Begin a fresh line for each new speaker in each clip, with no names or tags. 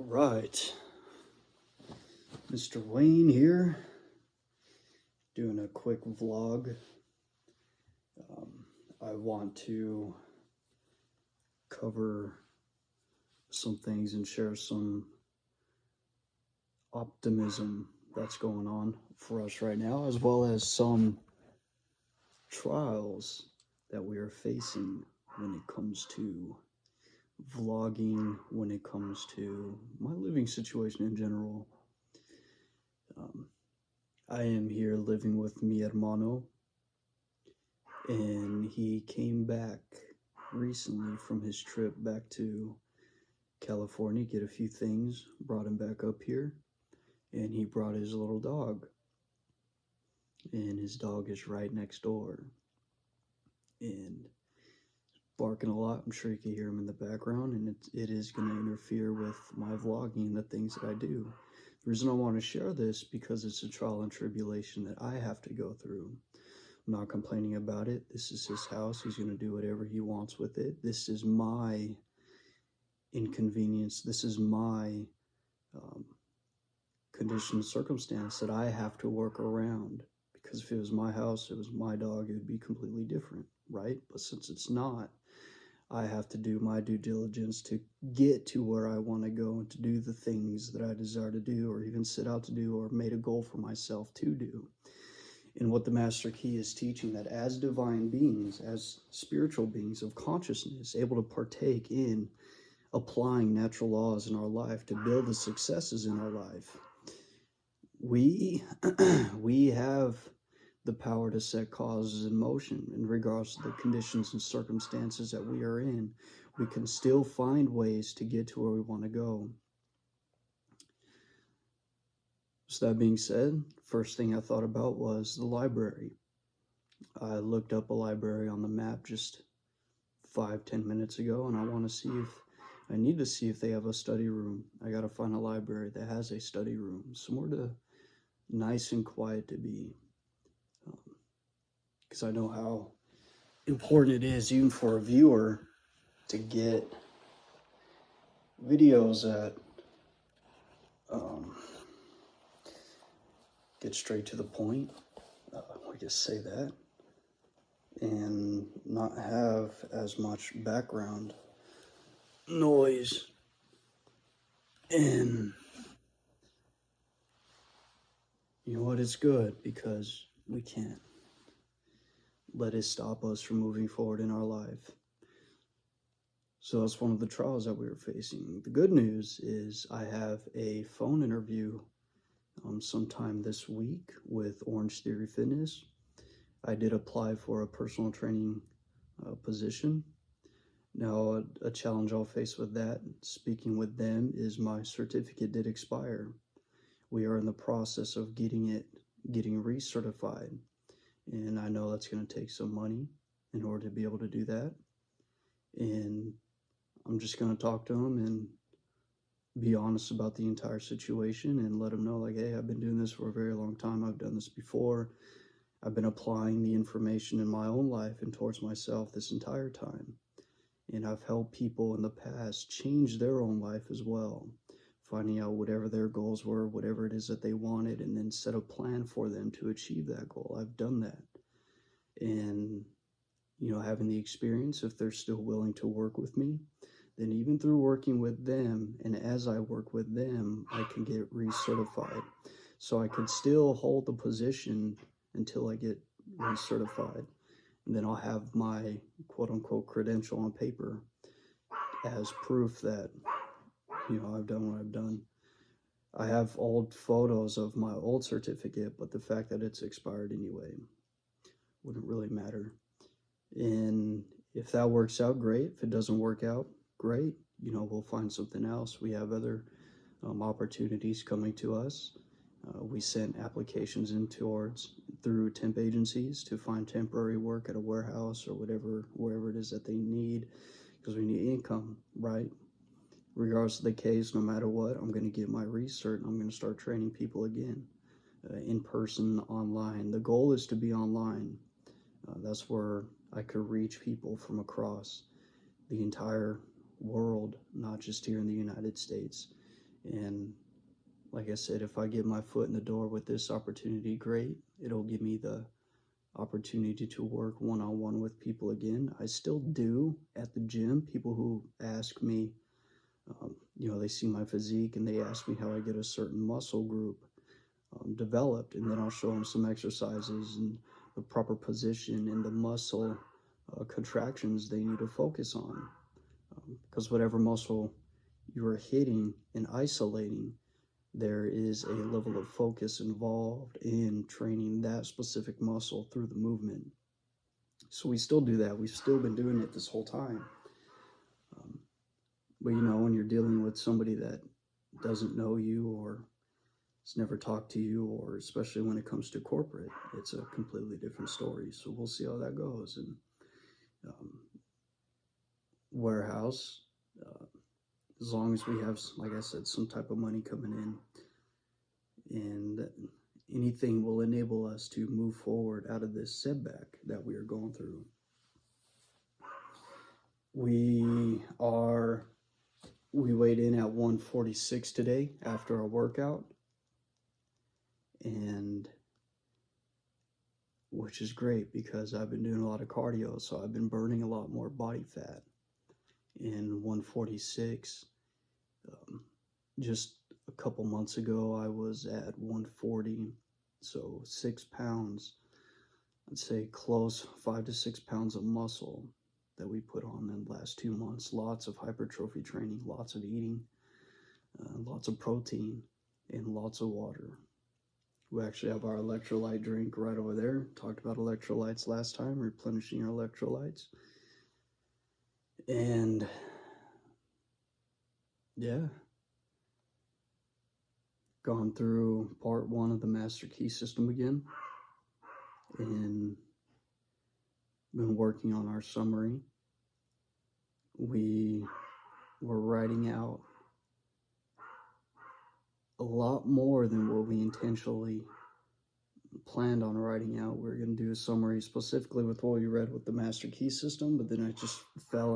Right, Mr. Wayne here, doing a quick vlog. I want to cover some things and share some optimism that's going on for us right now, as well as some trials that we are facing when it comes to vlogging, when it comes to my living situation in general. I am here living with mi hermano, and he came back recently from his trip back to California, get a few things, brought him back up here, and he brought his little dog, and his dog is right next door, and barking a lot. I'm sure you can hear him in the background, and it is going to interfere with my vlogging and the things that I do. The reason I want to share this because it's a trial and tribulation that I have to go through. I'm not complaining about it. This is his house. He's going to do whatever he wants with it. This is my inconvenience. This is my condition, circumstance that I have to work around. Because if it was my house, it was my dog, it would be completely different, right? But since it's not, I have to do my due diligence to get to where I want to go and to do the things that I desire to do, or even set out to do, or made a goal for myself to do. And what the Master Key is teaching, that as divine beings, as spiritual beings of consciousness, able to partake in applying natural laws in our life to build the successes in our life, we have the power to set causes in motion in regards to the conditions and circumstances that we are in. We can still find ways to get to where we want to go. So that being said, first thing I thought about was the library. I looked up a library on the map just 5-10 minutes ago, and I need to see if they have a study room. I gotta find a library that has a study room, somewhere to nice and quiet to be, because I know how important it is, even for a viewer, to get videos that get straight to the point. We just say that, and not have as much background noise. And you know what? It's good because we can't let it stop us from moving forward in our life. So that's one of the trials that we were facing. The good news is I have a phone interview sometime this week with Orange Theory Fitness. I did apply for a personal training position. Now, a challenge I'll face with that, speaking with them, is my certificate did expire. We are in the process of getting recertified, and I know that's going to take some money in order to be able to do that. And I'm just going to talk to them and be honest about the entire situation and let them know, like, hey, I've been doing this for a very long time. I've done this before. I've been applying the information in my own life and towards myself this entire time. And I've helped people in the past change their own life as well, finding out whatever their goals were, whatever it is that they wanted, and then set a plan for them to achieve that goal. I've done that. And, you know, having the experience, if they're still willing to work with me, then even through working with them, and as I work with them, I can get recertified. So I could still hold the position until I get recertified. And then I'll have my quote-unquote credential on paper as proof that, you know, I've done what I've done. I have old photos of my old certificate, but the fact that it's expired anyway wouldn't really matter. And if that works out, great. If it doesn't work out, great. You know, we'll find something else. We have other opportunities coming to us. We sent applications in through temp agencies to find temporary work at a warehouse or wherever it is that they need, because we need income, right? Regardless of the case, no matter what, I'm going to get my recert and I'm going to start training people again, in person, online. The goal is to be online. That's where I could reach people from across the entire world, not just here in the United States. And like I said, if I get my foot in the door with this opportunity, great. It'll give me the opportunity to work one-on-one with people again. I still do at the gym. People who ask me, they see my physique and they ask me how I get a certain muscle group developed, and then I'll show them some exercises and the proper position and the muscle contractions they need to focus on. Because whatever muscle you are hitting and isolating, there is a level of focus involved in training that specific muscle through the movement. So we still do that. We've still been doing it this whole time. But when you're dealing with somebody that doesn't know you or has never talked to you, or especially when it comes to corporate, it's a completely different story. So we'll see how that goes. And warehouse, as long as we have, like I said, some type of money coming in, and anything will enable us to move forward out of this setback that we are going through. We weighed in at 146 today after our workout, and which is great because I've been doing a lot of cardio, so I've been burning a lot more body fat. In 146, just a couple months ago, I was at 140, so 6 pounds, I'd say close 5 to 6 pounds of muscle that we put on in the last 2 months. Lots of hypertrophy training, lots of eating, lots of protein, and lots of water. We actually have our electrolyte drink right over there. Talked about electrolytes last time, replenishing our electrolytes. And yeah, gone through part 1 of the Master Key System again, and been working on our summary. We were writing out a lot more than what we intentionally planned on writing out. We were going to do a summary specifically with what we read with the Master Key System, but then I just fell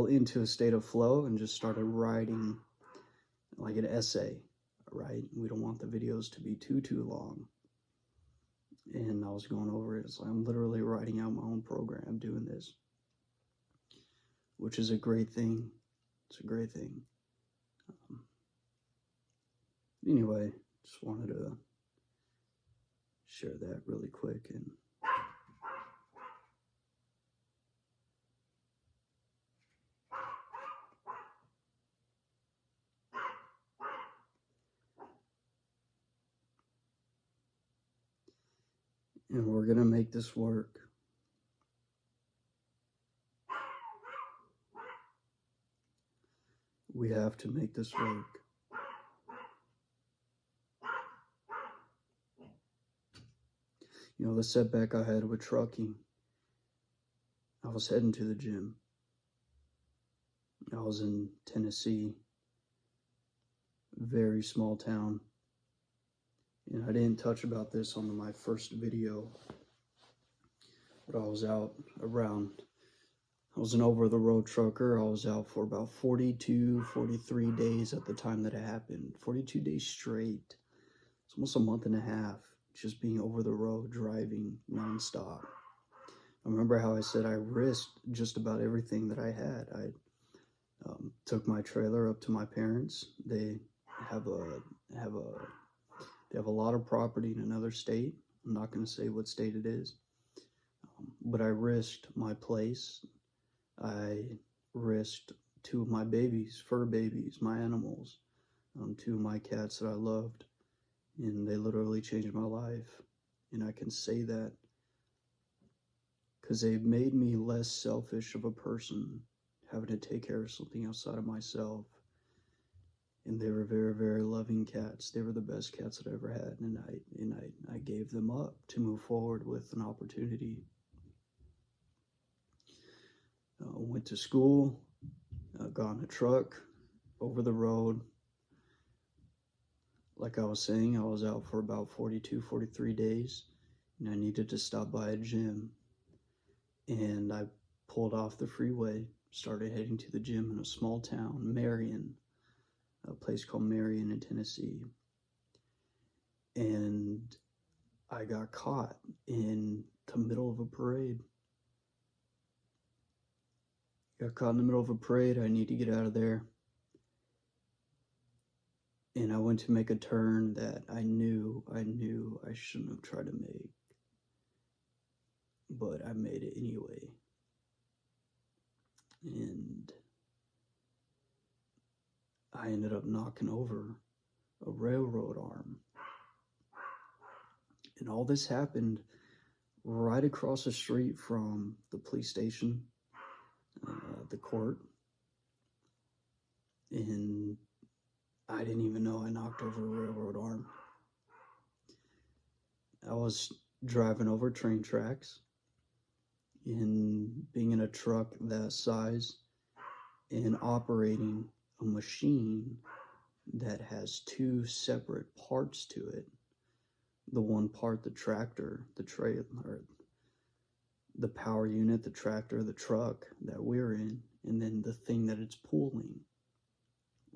into a state of flow and just started writing like an essay, right? We don't want the videos to be too long. And I was going over it. So I'm literally writing out my own program doing this, which is a great thing. It's a great thing. Anyway, just wanted to share that really quick. And we're going to make this work. We have to make this work. The setback I had with trucking, I was heading to the gym. I was in Tennessee, very small town. And I didn't touch about this on my first video, but I was out around, I was an over-the-road trucker. I was out for about 42, 43 days at the time that it happened. 42 days straight. It's almost a month and a half just being over the road, driving nonstop. I remember how I said I risked just about everything that I had. I took my trailer up to my parents. They have a lot of property in another state. I'm not going to say what state it is, but I risked my place. I risked 2 of my babies, fur babies, my animals, 2 of my cats that I loved, and they literally changed my life. And I can say that because they've made me less selfish of a person, having to take care of something outside of myself. And they were very, very loving cats. They were the best cats that I ever had, and I gave them up to move forward with an opportunity. Went to school, got in a truck, over the road. Like I was saying, I was out for about 42, 43 days, and I needed to stop by a gym. And I pulled off the freeway, started heading to the gym in a small town, Marion. a place called Marion in Tennessee. And I got caught in the middle of a parade. Got caught in the middle of a parade. I need to get out of there. And I went to make a turn that I knew I shouldn't have tried to make. But I made it anyway. And I ended up knocking over a railroad arm. And all this happened right across the street from the police station, the court. And I didn't even know I knocked over a railroad arm. I was driving over train tracks and being in a truck that size and operating a machine that has two separate parts to it. The one part, the tractor, the trailer, the power unit, the tractor, the truck that we're in, and then the thing that it's pulling,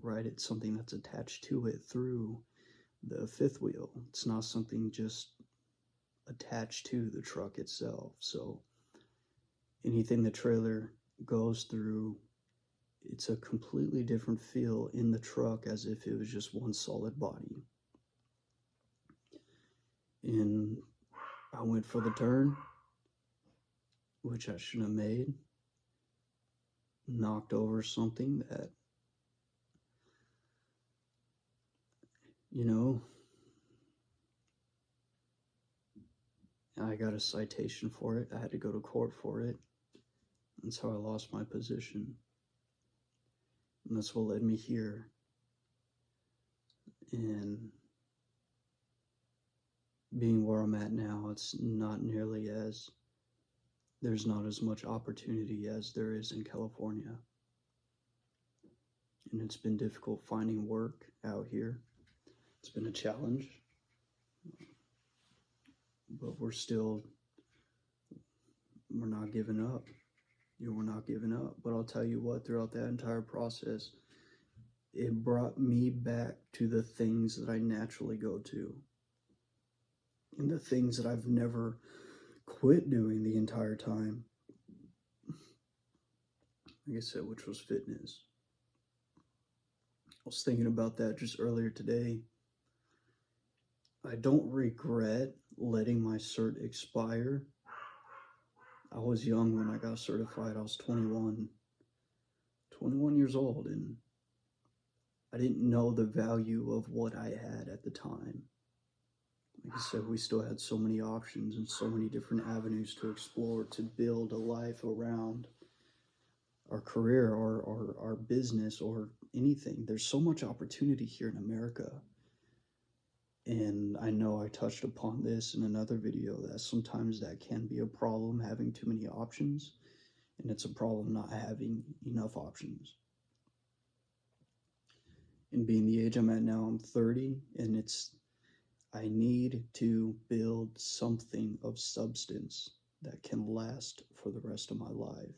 right? It's something that's attached to it through the fifth wheel. It's not something just attached to the truck itself. So anything the trailer goes through, it's a completely different feel in the truck as if it was just one solid body. And I went for the turn, which I shouldn't have made. Knocked over something that, I got a citation for it. I had to go to court for it. That's how I lost my position. And that's what led me here. And being where I'm at now, it's not nearly as, there's not as much opportunity as there is in California. And it's been difficult finding work out here. It's been a challenge. But we're not giving up. We're not giving up. But I'll tell you what, throughout that entire process, it brought me back to the things that I naturally go to. And the things that I've never quit doing the entire time. Like I said, which was fitness. I was thinking about that just earlier today. I don't regret letting my cert expire. I was young when I got certified. I was 21 years old, and I didn't know the value of what I had at the time. Like I said, we still had so many options and so many different avenues to explore, to build a life around our career or our business or anything. There's so much opportunity here in America. And I know I touched upon this in another video that sometimes that can be a problem, having too many options, and it's a problem not having enough options. And being the age I'm at now, I'm 30, and I need to build something of substance that can last for the rest of my life,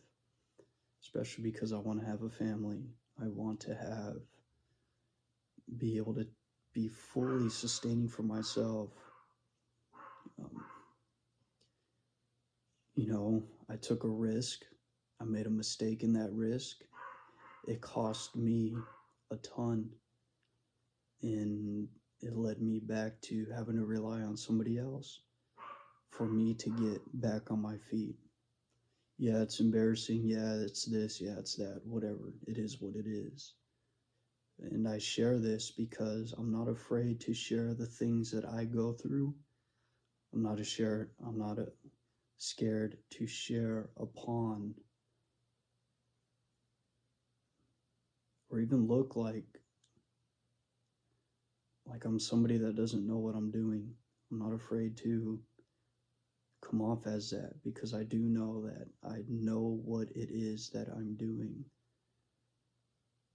especially because I want to have a family. I want to be able to be fully sustaining for myself. I took a risk. I made a mistake in that risk. It cost me a ton, and it led me back to having to rely on somebody else for me to get back on my feet. Yeah, it's embarrassing. Yeah, it's this. Yeah, it's that. Whatever. It is what it is. And I share this because I'm not afraid to share the things that I go through. I'm not scared to share upon or even look like I'm somebody that doesn't know what I'm doing. I'm not afraid to come off as that because I do know that I know what it is that I'm doing.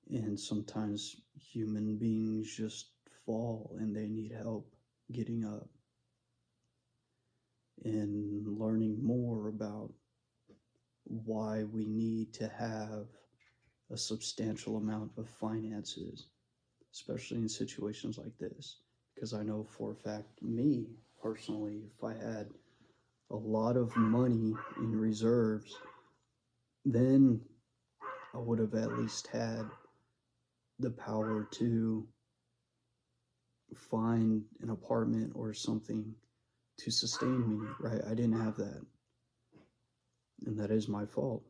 And sometimes human beings just fall and they need help getting up and learning more about why we need to have a substantial amount of finances especially in situations like this. Because I know for a fact, me personally, if I had a lot of money in reserves, then I would have at least had the power to find an apartment or something to sustain me, right? I didn't have that. And that is my fault.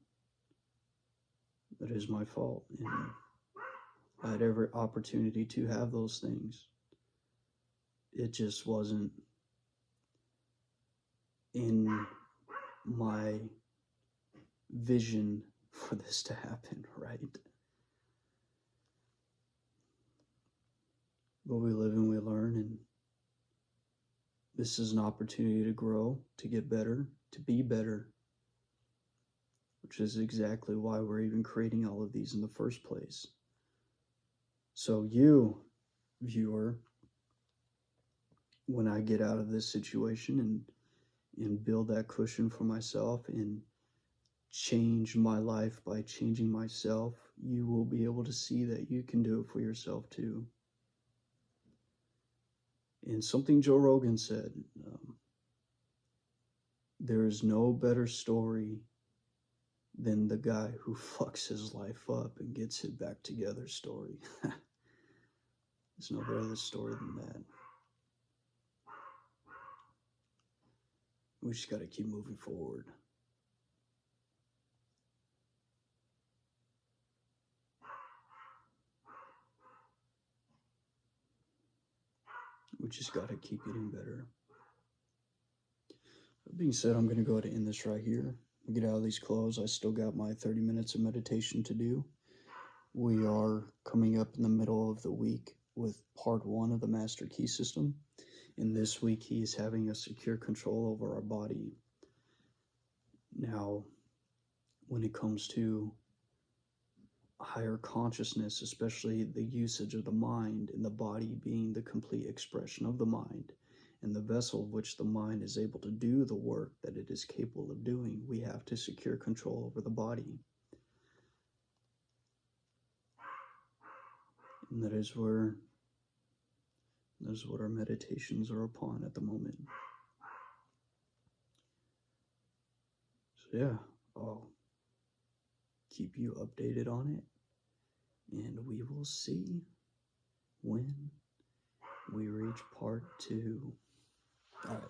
That is my fault. And I had every opportunity to have those things. It just wasn't in my vision for this to happen, right? But we live and we learn, and this is an opportunity to grow, to get better, to be better, which is exactly why we're even creating all of these in the first place. So you, viewer, when I get out of this situation and build that cushion for myself and change my life by changing myself, you will be able to see that you can do it for yourself too. And something Joe Rogan said, there is no better story than the guy who fucks his life up and gets it back together story. There's no better story than that. We just got to keep moving forward. We just got to keep getting better. That being said, I'm going to go ahead and end this right here. Get out of these clothes. I still got my 30 minutes of meditation to do. We are coming up in the middle of the week with part 1 of the Master Key System. And this week he is having us secure control over our body. Now, when it comes to higher consciousness, especially the usage of the mind and the body being the complete expression of the mind and the vessel of which the mind is able to do the work that it is capable of doing, we have to secure control over the body. And that is what our meditations are upon at the moment. So yeah, I'll keep you updated on it, and we will see when we reach part 2. All right.